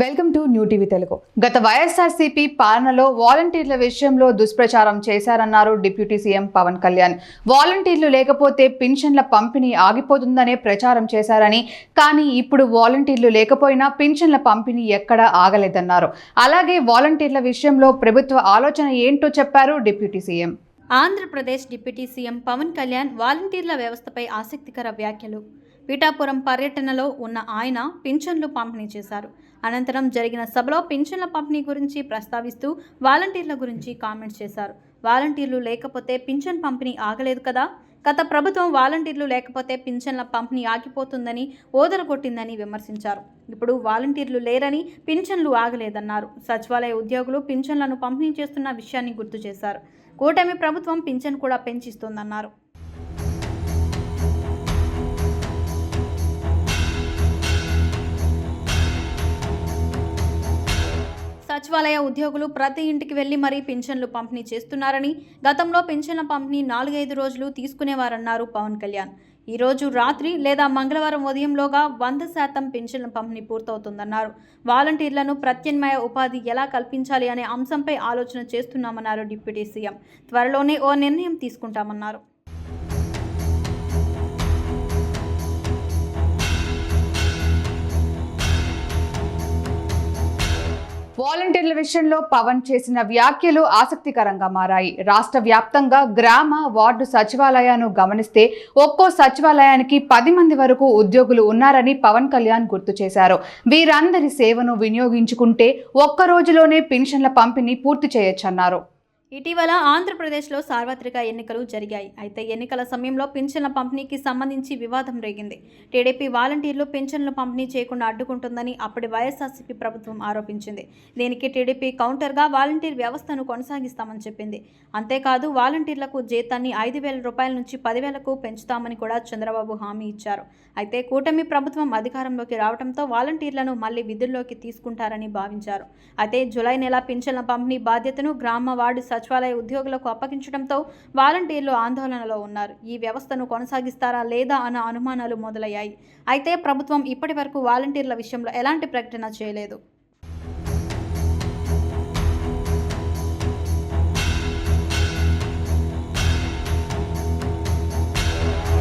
Welcome to new TV Telugu. గత వైఎస్ఆర్సీపీ పాలనలో వాలంటీర్ల విషయంలో దుష్ప్రచారం చేశారన్నారు డిప్యూటీ సీఎం పవన్ కళ్యాణ్. వాలంటీర్లు లేకపోతే పింఛన్ల పంపిణీ ఆగిపోతుందనే ప్రచారం చేశారని, కానీ ఇప్పుడు వాలంటీర్లు లేకపోయినా పింఛన్ల పంపిణీ ఎక్కడా ఆగలేదన్నారు. అలాగే వాలంటీర్ల విషయంలో ప్రభుత్వ ఆలోచన ఏంటో చెప్పారు deputy CM. Andhra Pradesh deputy CM Pawan Kalyan వాలంటీర్ల వ్యవస్థపై ఆసక్తికర వ్యాఖ్యలు. పిఠాపురం పర్యటనలో ఉన్న ఆయన పింఛన్లు పంపిణీ చేశారు. అనంతరం జరిగిన సభలో పింఛన్ల పంపిణీ గురించి ప్రస్తావిస్తూ వాలంటీర్ల గురించి కామెంట్స్ చేశారు. వాలంటీర్లు లేకపోతే పింఛన్ పంపిణీ ఆగలేదు కదా, గత ప్రభుత్వం వాలంటీర్లు లేకపోతే పింఛన్ల పంపిణీ ఆగిపోతుందని ఓదరగొట్టిందని విమర్శించారు. ఇప్పుడు వాలంటీర్లు లేరని పింఛన్లు ఆగలేదన్నారు. సచివాలయ ఉద్యోగులు పింఛన్లను పంపిణీ చేస్తున్న విషయాన్ని గుర్తు చేశారు. కూటమి ప్రభుత్వం పింఛన్ కూడా పెంచిస్తోందన్నారు. సచివాలయ ఉద్యోగులు ప్రతి ఇంటికి వెళ్లి మరీ పింఛన్లు పంపిణీ చేస్తున్నారని, గతంలో పింఛన్ల పంపిణీ 4-5 రోజులు తీసుకునేవారన్నారు పవన్ కళ్యాణ్. ఈ రోజు రాత్రి లేదా మంగళవారం ఉదయంలోగా 100% పింఛన్ల పంపిణీ పూర్తవుతుందన్నారు. వాలంటీర్లను ప్రత్యామ్నాయ ఉపాధి ఎలా కల్పించాలి అనే అంశంపై ఆలోచన చేస్తున్నామన్నారు డిప్యూటీ సీఎం. త్వరలోనే ఓ నిర్ణయం తీసుకుంటామన్నారు. వాలంటీర్ల విషయంలో పవన్ చేసిన వ్యాఖ్యలు ఆసక్తికరంగా మారాయి. రాష్ట్ర వ్యాప్తంగా గ్రామ వార్డు సచివాలయాన్ని గమనిస్తే ఒక్కో సచివాలయానికి 10 మంది వరకు ఉద్యోగులు ఉన్నారని పవన్ కళ్యాణ్ గుర్తు చేశారు. వీరందరి సేవను వినియోగించుకుంటే ఒక్క రోజులోనే పెన్షన్ల పంపిణీ పూర్తి చేయొచ్చన్నారు. ఇటీవల ఆంధ్రప్రదేశ్లో సార్వత్రిక ఎన్నికలు జరిగాయి. అయితే ఎన్నికల సమయంలో పింఛన్ల పంపిణీకి సంబంధించి వివాదం రేగింది. టీడీపీ వాలంటీర్లు పింఛన్లు పంపిణీ చేయకుండా అడ్డుకుంటుందని అప్పటి వైఎస్ఆర్సీపీ ప్రభుత్వం ఆరోపించింది. దీనికి టీడీపీ కౌంటర్గా వాలంటీర్ వ్యవస్థను కొనసాగిస్తామని చెప్పింది. అంతేకాదు వాలంటీర్లకు జీతాన్ని 5,000 రూపాయల నుంచి 10,000కు పెంచుతామని కూడా చంద్రబాబు హామీ ఇచ్చారు. అయితే కూటమి ప్రభుత్వం అధికారంలోకి రావడంతో వాలంటీర్లను మళ్లీ విధుల్లోకి తీసుకుంటారని భావించారు. అయితే జూలై నెల పింఛన్ల పంపిణీ బాధ్యతను గ్రామ వార్డు సచివాలయ ఉద్యోగులకు అప్పగించడంతో వాలంటీర్లు ఆందోళనలో ఉన్నారు. ఈ వ్యవస్థను కొనసాగిస్తారా లేదా అన్న అనుమానాలు మొదలయ్యాయి. అయితే ప్రభుత్వం ఇప్పటి వరకు వాలంటీర్ల విషయంలో ఎలాంటి ప్రకటన చేయలేదు.